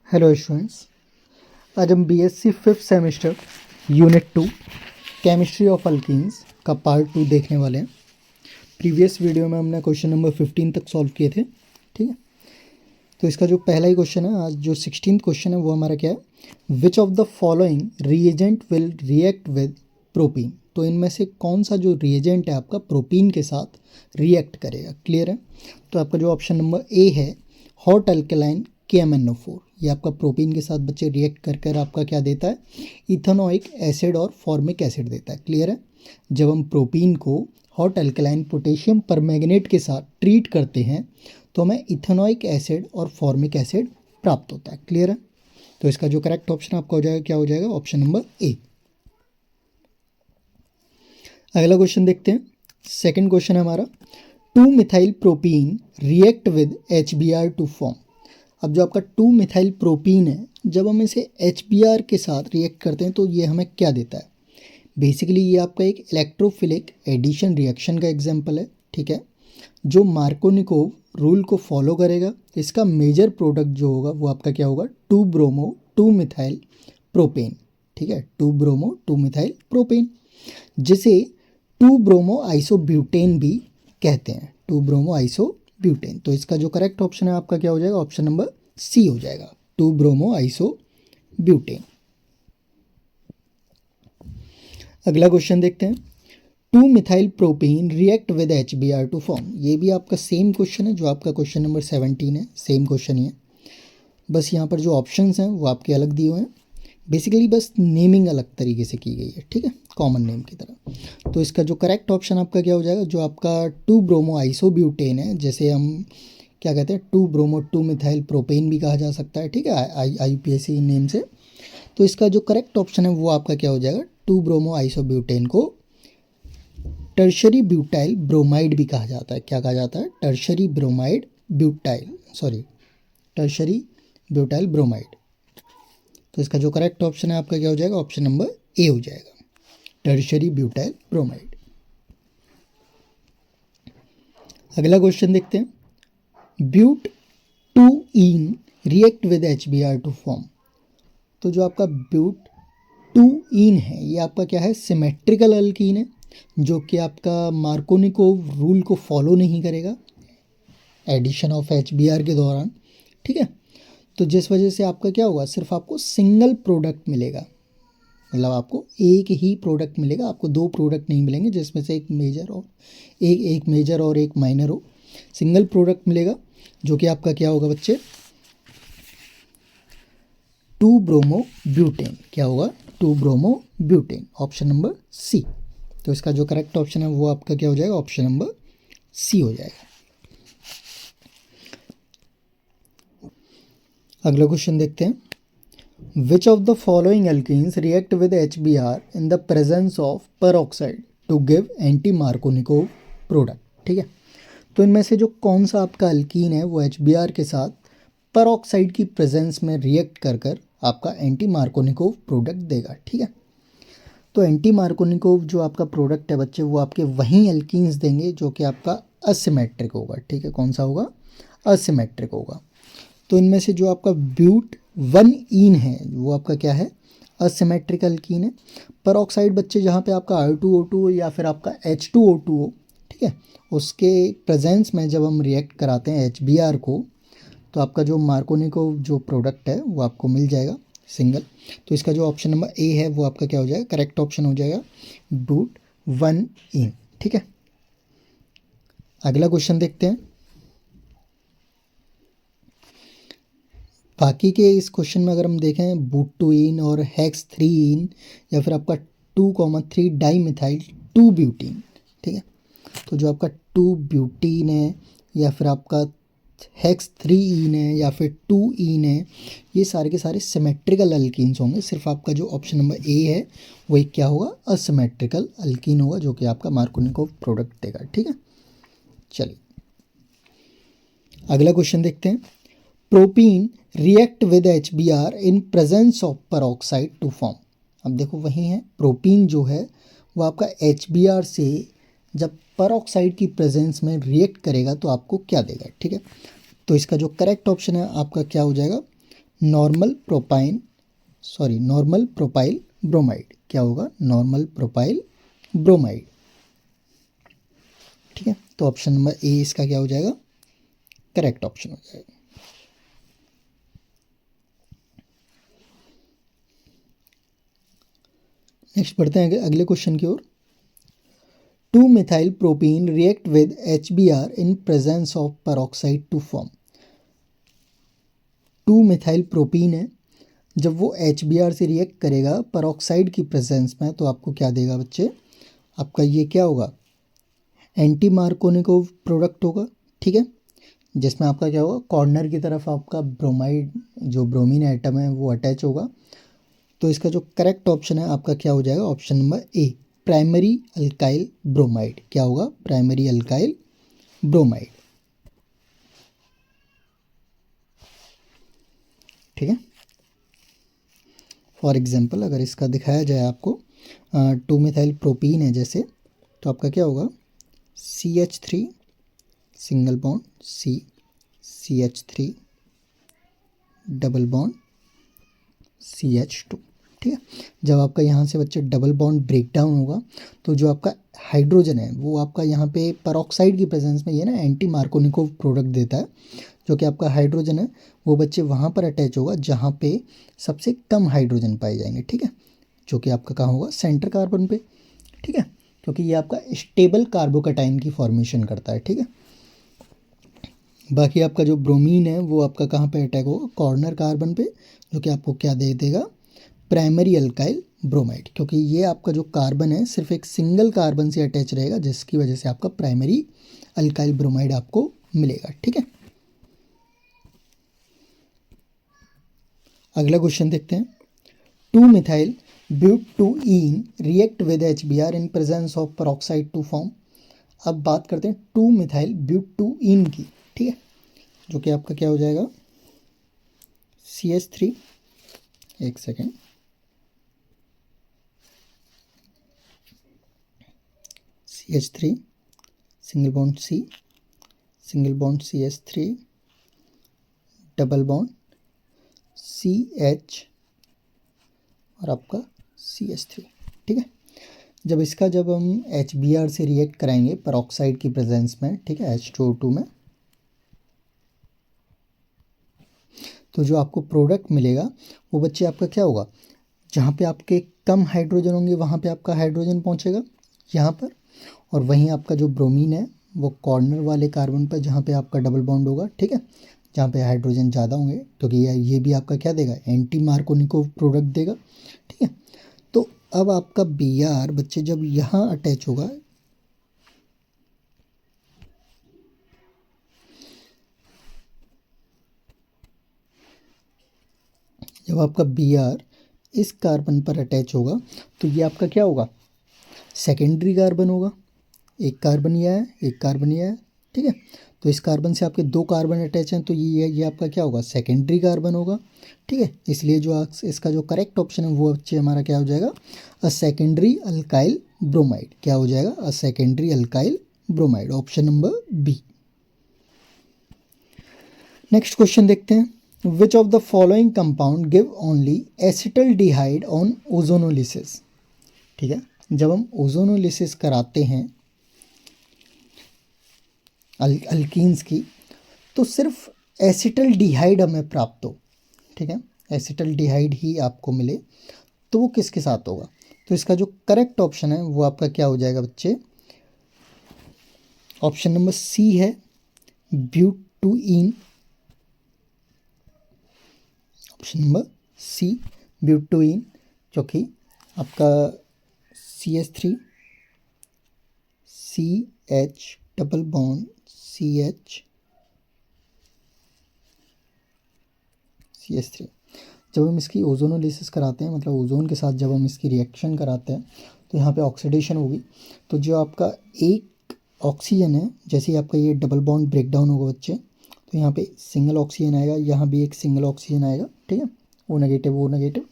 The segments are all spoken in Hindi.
हेलो स्टूडेंट्स, आज हम BSc fifth semester unit 2 chemistry of alkenes का पार्ट 2 देखने वाले हैं। प्रीवियस वीडियो में हमने क्वेश्चन नंबर 15 तक सॉल्व किए थे। ठीक है, तो इसका जो पहला ही क्वेश्चन है, आज जो 16th क्वेश्चन है वो हमारा क्या है, विच of the following reagent will react with propene. तो इनमें से कौन सा जो रिएजेंट है आपका प्रोपीन के साथ रिएक्ट करेगा। क्लियर है, तो आपका जो ऑप्शन नंबर ए है हॉट अल्कलाइन KMnO4, ये आपका प्रोपीन के साथ बच्चे रिएक्ट कर आपका क्या देता है, इथेनोइक एसिड और फॉर्मिक एसिड देता है। क्लियर है, जब हम प्रोपीन को हॉट अल्कलाइन पोटेशियम परमैंगनेट के साथ ट्रीट करते हैं तो हमें इथेनोइक एसिड और फॉर्मिक एसिड प्राप्त होता है। क्लियर है, तो इसका जो करेक्ट ऑप्शन आपका हो जाएगा, क्या हो जाएगा, ऑप्शन नंबर ए। अगला क्वेश्चन देखते हैं। सेकंड क्वेश्चन है हमारा, 2 methyl propene react with HBr to form. अब जो आपका 2 मिथाइल प्रोपीन है, जब हम इसे HBr के साथ रिएक्ट करते हैं तो ये हमें क्या देता है। बेसिकली ये आपका एक इलेक्ट्रोफिलिक एडिशन रिएक्शन का एग्जांपल है। ठीक है, जो मार्कोनिकोव रूल को फॉलो करेगा। इसका मेजर प्रोडक्ट जो होगा वो आपका क्या होगा, 2 ब्रोमो 2 मिथाइल प्रोपेन। ठीक है, 2 ब्रोमो 2 मिथाइल प्रोपेन, जिसे 2 ब्रोमो आइसोब्यूटेन भी कहते हैं, 2 ब्रोमो आइसोब्यूटेन। तो इसका जो करेक्ट ऑप्शन है आपका क्या हो जाएगा, ऑप्शन नंबर सी हो जाएगा, 2 ब्रोमो आइसोब्यूटेन। अगला क्वेश्चन देखते हैं, 2 methyl propene react with HBr to form. ये भी आपका सेम क्वेश्चन है जो आपका क्वेश्चन नंबर 17 है, सेम क्वेश्चन ही है, बस यहाँ पर जो ऑप्शंस हैं वो आपके अलग दिए हुए हैं। बेसिकली बस नेमिंग अलग तरीके से की गई है। ठीक है, कॉमन नेम की तरह। तो इसका जो करेक्ट ऑप्शन आपका क्या हो जाएगा, जो आपका 2 ब्रोमो आइसोब्यूटेन है, जैसे हम क्या कहते हैं 2 ब्रोमो 2 मिथाइल प्रोपेन भी कहा जा सकता है। ठीक है, IUPAC नेम से। तो इसका जो करेक्ट ऑप्शन है वो आपका क्या हो जाएगा, 2 ब्रोमो आइसोब्यूटेन को टर्शरी ब्यूटाइल ब्रोमाइड भी कहा जाता है। क्या कहा जाता है, टर्शरी ब्यूटाइल ब्रोमाइड। तो इसका जो करेक्ट ऑप्शन है आपका क्या हो जाएगा, ऑप्शन नंबर ए हो जाएगा, टर्शरी ब्यूटाइल ब्रोमाइड। अगला क्वेश्चन देखते हैं, ब्यूट 2ईन react with HBr to form. तो जो आपका ब्यूट 2ईन है ये आपका क्या है, सिमेट्रिकल अल्कीन है, जो कि आपका मार्कोनिकोव रूल को फॉलो नहीं करेगा एडिशन ऑफ HBr के दौरान। ठीक है, तो जिस वजह से आपका क्या होगा, सिर्फ आपको सिंगल प्रोडक्ट मिलेगा, मतलब आपको एक ही प्रोडक्ट मिलेगा, आपको 2 प्रोडक्ट नहीं मिलेंगे जिसमें से एक मेजर और एक माइनर हो। सिंगल प्रोडक्ट मिलेगा जो कि आपका क्या होगा बच्चे, 2 ब्रोमो ब्यूटेन। क्या होगा, 2 bromo butane, option number C. तो इसका जो करेक्ट ऑप्शन है वो आपका क्या हो जाएगा, ऑप्शन नंबर सी हो जाएगा। अगला क्वेश्चन देखते हैं, which of the following alkenes react with HBr in the presence of peroxide to give anti Markovnikov product. ठीक है, तो इनमें से जो कौन सा आपका अल्कीन है वो HBr के साथ पेरोक्साइड की प्रेजेंस में रिएक्ट कर आपका एंटी मार्कोनिकोव प्रोडक्ट देगा। ठीक है, तो एंटी मार्कोनिकोव जो आपका प्रोडक्ट है बच्चे, वो आपके वहीं एल्कीन्स देंगे जो कि आपका असिमेट्रिक होगा। ठीक है, कौन सा होगा, असिमेट्रिक होगा। तो इनमें से जो आपका ब्यूट 1ईन है वो आपका क्या है, असिमेट्रिक अल्कीन है। पेरोक्साइड बच्चे जहाँ पे आपका R2O2 हो या फिर आपका H2O2 हो, ठीक है, उसके प्रेजेंस में जब हम रिएक्ट कराते हैं HBr को, तो आपका जो मार्कोनिकोव जो प्रोडक्ट है वो आपको मिल जाएगा सिंगल। तो इसका जो ऑप्शन नंबर ए है वो आपका क्या हो जाएगा, करेक्ट ऑप्शन हो जाएगा, ब्यूट 1ईन। ठीक है, अगला क्वेश्चन देखते हैं। बाकी के इस क्वेश्चन में अगर हम देखें, बूट 2ईन और हेक्स 3ईन या फिर आपका 2,3 डाई मिथाइल 2 ब्यूटीन। ठीक है, तो जो आपका 2 ब्यूटीन है या फिर आपका हेक्स 3ईन है या फिर 2ईन है, ये सारे के सारे सिमेट्रिकल अल्कीन्स होंगे। सिर्फ आपका जो ऑप्शन नंबर ए है वो एक क्या होगा, असिमेट्रिकल अल्कीन होगा, जो कि आपका मार्कोनिकोव प्रोडक्ट देगा। ठीक है, चलिए अगला क्वेश्चन देखते हैं, propene react with HBr in presence of peroxide to form. अब देखो वही है, प्रोपीन जो है वो आपका HBr से जब पेरोक्साइड की प्रेजेंस में रिएक्ट करेगा तो आपको क्या देगा। ठीक है, तो इसका जो करेक्ट ऑप्शन है आपका क्या हो जाएगा, नॉर्मल प्रोपाइल ब्रोमाइड। क्या होगा? Normal propyl bromide. ठीक है, तो ऑप्शन नंबर ए इसका क्या हो जाएगा? करेक्ट ऑप्शन हो जाएगा। नेक्स्ट बढ़ते हैं अगले क्वेश्चन की ओर। 2-methyl propene react with HBr in presence of peroxide to form। 2-methyl propene है, जब वो HBr से रिएक्ट करेगा पेरोक्साइड की प्रेजेंस में, तो आपको क्या देगा बच्चे? आपका ये क्या होगा? एंटी मार्कोनिकोव प्रोडक्ट होगा। ठीक है, जिसमें आपका क्या होगा? कॉर्नर की तरफ आपका ब्रोमाइड, जो ब्रोमीन एटम है वो अटैच होगा। तो इसका जो करेक्ट ऑप्शन है आपका क्या हो जाएगा? Option number A, primary alkyl bromide. क्या होगा? Primary alkyl bromide. ठीक है, फॉर एग्जांपल अगर इसका दिखाया जाए आपको, 2-methyl प्रोपीन है जैसे, तो आपका क्या होगा? CH3 single bond CH3 double bond CH2। ठीक है, जब आपका यहाँ से बच्चे डबल बॉन्ड ब्रेक डाउन होगा, तो जो आपका हाइड्रोजन है वो आपका यहाँ पे पेरोक्साइड की प्रेजेंस में ये ना एंटी मार्कोनिकोव प्रोडक्ट देता है, जो कि आपका हाइड्रोजन है वो बच्चे वहाँ पर अटैच होगा जहाँ पे सबसे कम हाइड्रोजन पाए जाएंगे। ठीक है, जो कि आपका कहाँ होगा? सेंटर कार्बन पे। ठीक है, क्योंकि ये आपका स्टेबल कार्बोकैटायन की फॉर्मेशन करता है। ठीक है, बाकी आपका जो ब्रोमीन है वो आपका कहाँ पे अटैक होगा? कॉर्नर कार्बन पे, जो कि आपको क्या दे देगा? Primary alkyl bromide. क्योंकि ये आपका जो कार्बन है सिर्फ एक सिंगल कार्बन से अटैच रहेगा, जिसकी वजह से आपका प्राइमरी अल्काइल ब्रोमाइड आपको मिलेगा। ठीक है, अगला क्वेश्चन देखते हैं। 2-methyl butene react with HBr in presence of peroxide to form. अब बात करते हैं 2-methyl ब्यूटूइन की। ठीक है, जो कि आपका क्या हो जाएगा? CH3, एक second, CH3 single bond C, single bond CH3 double bond CH और आपका CH3। ठीक है, जब हम HBr से रिएक्ट कराएंगे पेरोक्साइड की प्रेजेंस में, ठीक है, H2O2 में, तो जो आपको प्रोडक्ट मिलेगा वो बच्चे आपका क्या होगा? जहाँ पे आपके कम हाइड्रोजन होंगे वहाँ पे आपका हाइड्रोजन पहुँचेगा यहाँ पर, और वहीं आपका जो ब्रोमीन है वो कॉर्नर वाले कार्बन पर जहाँ पे आपका डबल बॉन्ड होगा। ठीक है, जहाँ पे हाइड्रोजन ज़्यादा होंगे, क्योंकि ये भी आपका क्या देगा? एंटी मार्कोनिकोव प्रोडक्ट देगा। ठीक है, तो अब आपका Br बच्चे जब यहाँ अटैच होगा, जब आपका Br इस कार्बन पर अटैच होगा, तो ये आपका क्या होगा? सेकेंडरी कार्बन होगा। एक कार्बन यह है, एक कार्बन यह है। ठीक है, तो इस कार्बन से आपके 2 कार्बन अटैच हैं, तो ये आपका क्या होगा? सेकेंडरी कार्बन होगा। ठीक है, इसलिए जो इसका जो करेक्ट ऑप्शन है वो बच्चे हमारा क्या हो जाएगा? A secondary alkyl bromide. क्या हो जाएगा? A secondary alkyl bromide, option number B. Next question देखते हैं। Which of the following compound give only acetaldehyde on ozonolysis. ठीक है, जब हम ओजोनोलिसिस कराते हैं अल्कीन्स की, तो सिर्फ एसिटल्डिहाइड हमें प्राप्त हो। ठीक है, एसिटल्डिहाइड ही आपको मिले, तो वो किसके साथ होगा? तो इसका जो करेक्ट ऑप्शन है वो आपका क्या हो जाएगा बच्चे? ऑप्शन नंबर सी है, ब्यूटूइन। ऑप्शन नंबर सी, ब्यूटूइन, जो कि आपका CH3 CH double bond CH3। जब हम इसकी ओजोनोलिसिस कराते हैं, मतलब ओजोन के साथ जब हम इसकी रिएक्शन कराते हैं, तो यहाँ पे ऑक्सीडेशन होगी। तो जो आपका एक ऑक्सीजन है, जैसे ही आपका ये डबल बॉन्ड ब्रेक डाउन होगा बच्चे, तो यहाँ पे सिंगल ऑक्सीजन आएगा, यहाँ भी एक सिंगल ऑक्सीजन आएगा। ठीक है, ओ नेगेटिव,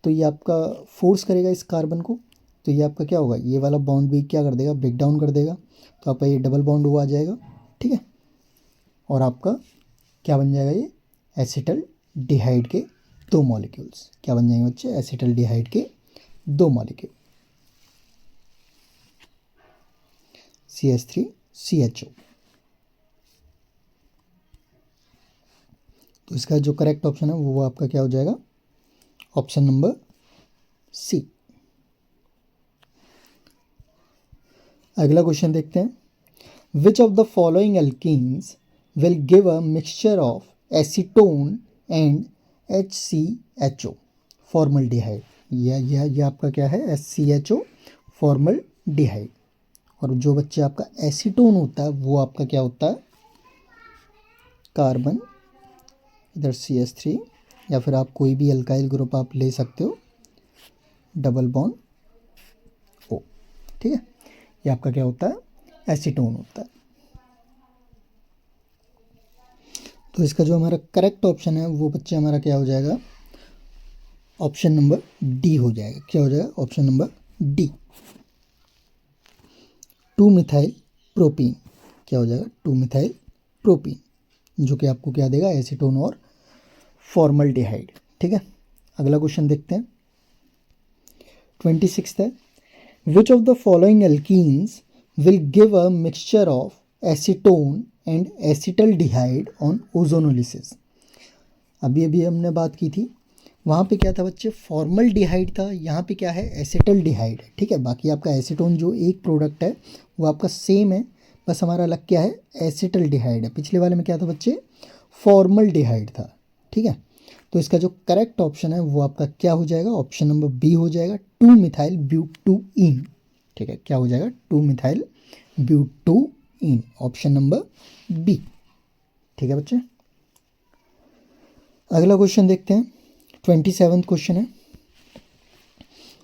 तो ये आपका फोर्स करेगा इस कार्बन को, तो ये आपका क्या होगा? ये वाला बॉन्ड भी क्या कर देगा? ब्रेक डाउन कर देगा, तो आपका ये डबल बॉन्ड हुआ आ जाएगा। ठीक है, और आपका क्या बन जाएगा? ये एसिटल डिहाइड के 2 मॉलिक्यूल्स। क्या बन जाएंगे बच्चे? एसिटल डिहाइड के 2 मॉलिक्यूल, CH3CHO। तो इसका जो करेक्ट ऑप्शन है वो आपका क्या हो जाएगा? Option number C. अगला क्वेश्चन देखते हैं। Which of the following alkenes will give a mixture of acetone and HCHO formaldehyde. यह आपका क्या है? SCHO formaldehyde. और जो बच्चे आपका एसीटोन होता है वो आपका क्या होता है? कार्बन, इधर CH3, या फिर आप कोई भी अल्काइल ग्रुप आप ले सकते हो, डबल बॉन्ड O। ठीक है, ये आपका क्या होता है? एसीटोन होता है। तो इसका जो हमारा करेक्ट ऑप्शन है वो बच्चे हमारा क्या हो जाएगा? ऑप्शन नंबर डी हो जाएगा। क्या हो जाएगा? Option number D, two methyl propene. क्या हो जाएगा? 2-मिथाइल प्रोपीन, जो कि आपको क्या देगा? एसीटोन और फॉर्मल्डिहाइड। ठीक है, अगला क्वेश्चन देखते हैं। 26 है। विच of the following alkenes will give a mixture of acetone and acetaldehyde on ozonolysis. अभी अभी हमने बात की थी, वहाँ पे क्या था बच्चे? फॉर्मल्डिहाइड था, यहाँ पे क्या है? एसिटल्डिहाइड है। ठीक है, बाकी आपका एसीटोन जो एक प्रोडक्ट है वो आपका सेम है, बस हमारा अलग क्या है? एसिटल्डिहाइड है। पिछले वाले में क्या था बच्चे? फॉर्मल्डिहाइड था। ठीक है, तो इसका जो करेक्ट ऑप्शन है वो आपका क्या हो जाएगा? ऑप्शन नंबर बी हो जाएगा, 2-मिथाइल ब्यूटूइन। ठीक है, क्या हो जाएगा? 2-मिथाइल ब्यूटूइन, ऑप्शन नंबर बी। ठीक है बच्चे, अगला क्वेश्चन देखते हैं। 27 क्वेश्चन है।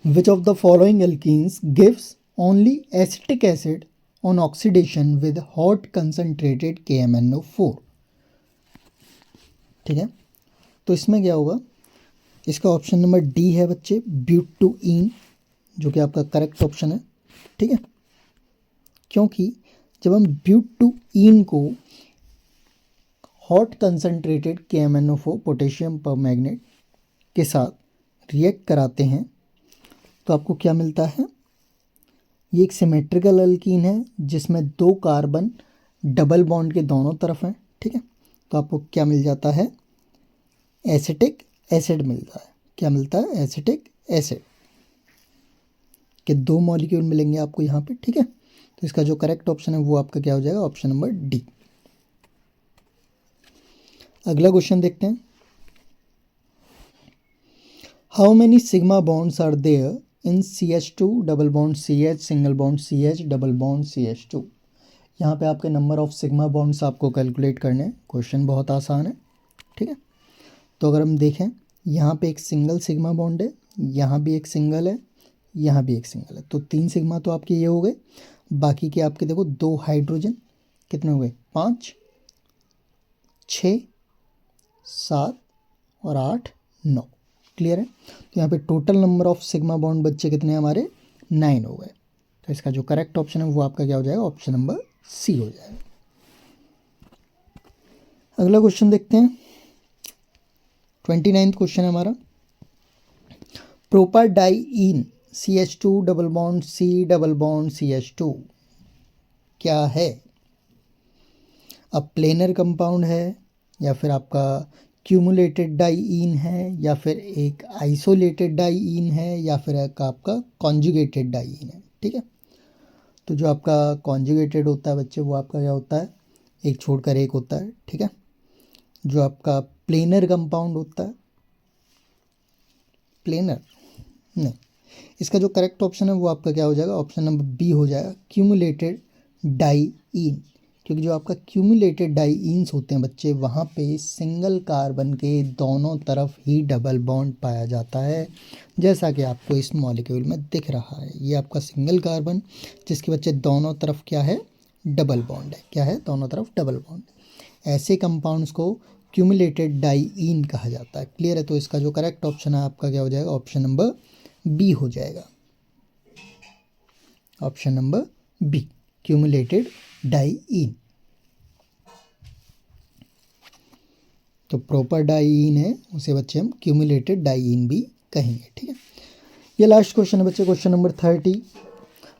विच of the following alkenes gives only acetic acid on oxidation with hot concentrated KMnO4। ठीक है, तो इसमें क्या होगा? इसका ऑप्शन नंबर डी है बच्चे, ब्यूटूइन, जो कि आपका करेक्ट ऑप्शन है। ठीक है, क्योंकि जब हम ब्यूटूइन को hot concentrated KMnO4 potassium permanganate के साथ रिएक्ट कराते हैं तो आपको क्या मिलता है? ये एक सिमेट्रिकल अल्कीन है जिसमें 2 कार्बन डबल बॉन्ड के दोनों तरफ हैं। ठीक है, तो आपको क्या मिल जाता है? एसिटिक एसिड मिलता है। क्या मिलता है? एसिटिक एसिड के 2 मॉलिक्यूल मिलेंगे आपको यहाँ पे। ठीक है, तो इसका जो करेक्ट ऑप्शन है वो आपका क्या हो जाएगा? Option number D. अगला क्वेश्चन देखते हैं। How many sigma bonds are there in CH2 double bond CH single bond CH double bond CH2। यहाँ पे आपके नंबर ऑफ सिग्मा बॉन्ड्स आपको कैलकुलेट करने हैं। क्वेश्चन बहुत आसान है। ठीक है, तो अगर हम देखें, यहाँ पे एक सिंगल सिग्मा बॉन्ड है, यहाँ भी एक सिंगल है, यहाँ भी एक सिंगल है, तो 3 सिग्मा तो आपके ये हो गए। बाकी के आपके देखो 2 हाइड्रोजन, कितने हो गए? 5, 6, 7 और 8, 9। क्लियर है? तो यहाँ पे total number of sigma bond बच्चे कितने हमारे? 9 हो गए। तो इसका जो करेक्ट ऑप्शन है वो आपका क्या हो जाएगा? ऑप्शन नंबर सी हो जाएगा। अगला क्वेश्चन देखते हैं। 29 क्वेश्चन है हमारा। प्रोपाडाइइन CH2 double bond C double bond CH2 क्या है? अब प्लेनर कंपाउंड है, या फिर आपका क्यूमुलेटेड डाइईन है, या फिर एक आइसोलेटेड डाइईन है, या फिर एक आपका कॉन्जुगेटेड डाइईन है। ठीक है, तो जो आपका कॉन्जुगेटेड होता है बच्चे वो आपका क्या होता है? एक छोड़कर एक होता है। ठीक है, जो आपका प्लेनर कंपाउंड होता है, प्लेनर नहीं, इसका जो करेक्ट ऑप्शन है वो आपका क्या हो जाएगा? ऑप्शन नंबर बी हो जाएगा, क्यूमुलेटेड डाइईन। क्योंकि जो आपका क्यूमुलेटेड डाइईन्स होते हैं बच्चे, वहाँ पे सिंगल कार्बन के दोनों तरफ ही डबल बॉन्ड पाया जाता है, जैसा कि आपको इस मॉलिक्यूल में दिख रहा है। ये आपका सिंगल कार्बन जिसके बच्चे दोनों तरफ क्या है? डबल बॉन्ड है। क्या है? दोनों तरफ डबल बॉन्ड। ऐसे कंपाउंड्स को क्यूमुलेटेड डाइईन कहा जाता है। क्लियर है? तो इसका जो करेक्ट ऑप्शन है आपका क्या हो जाएगा? ऑप्शन नंबर बी हो जाएगा। Option number B, cumulated diene. तो प्रॉपर डाइईन है, उसे बच्चे हम क्यूमुलेटेड डाइईन भी कहेंगे। ठीक है, ये लास्ट क्वेश्चन है बच्चे, question number 30।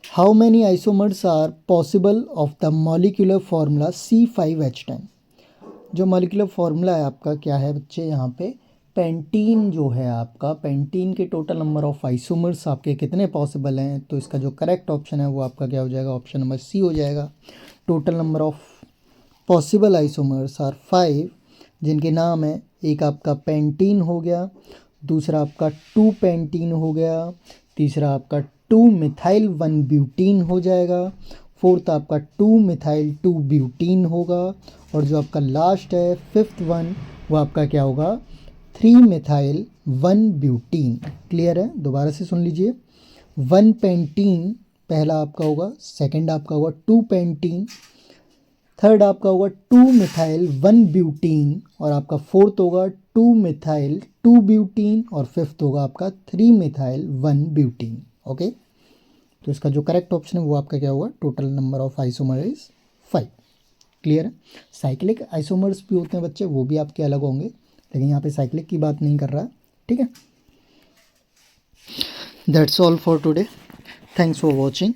How many isomers are possible of the molecular formula C5H10। जो मॉलिक्यूलर फार्मूला है आपका क्या है बच्चे, यहाँ पे पेंटीन जो है आपका, पेंटीन के टोटल नंबर ऑफ आइसोमर्स आपके कितने पॉसिबल हैं, तो इसका जो करेक्ट ऑप्शन है वो आपका क्या हो जाएगा, ऑप्शन नंबर सी हो जाएगा। Total number of possible isomers are 5, जिनके नाम है, एक आपका पेंटीन हो गया, दूसरा आपका 2 पेंटीन हो गया, तीसरा आपका 2 मिथाइल 1 ब्यूटीन हो जाएगा, फोर्थ आपका 2 मिथाइल 2 ब्यूटीन होगा, और जो आपका लास्ट है 5th वन वो आपका क्या होगा, 3 मिथाइल 1 ब्यूटीन। क्लियर है, दोबारा से सुन लीजिए। 1 पेंटीन पहला आपका होगा, सेकंड आपका होगा 2 पेंटीन, थर्ड आपका होगा 2 मिथाइल 1 ब्यूटीन, और आपका फोर्थ होगा 2 मिथाइल 2 ब्यूटीन, और फिफ्थ होगा आपका 3 मिथाइल 1 ब्यूटीन। ओके, तो इसका जो करेक्ट ऑप्शन है वो आपका क्या होगा, total number of isomer is 5। Clear है। साइक्लिक आइसोमर्स भी होते हैं बच्चे, वो भी आपके अलग होंगे, लेकिन यहाँ पे साइक्लिक की बात नहीं कर रहा। ठीक है, that's all for today, thanks for watching.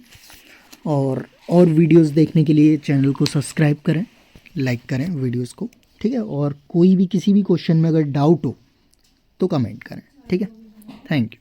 और वीडियोस देखने के लिए चैनल को सब्सक्राइब करें, लाइक करें वीडियोस को। ठीक है, और कोई भी किसी भी क्वेश्चन में अगर डाउट हो तो कमेंट करें। ठीक है, थैंक यू।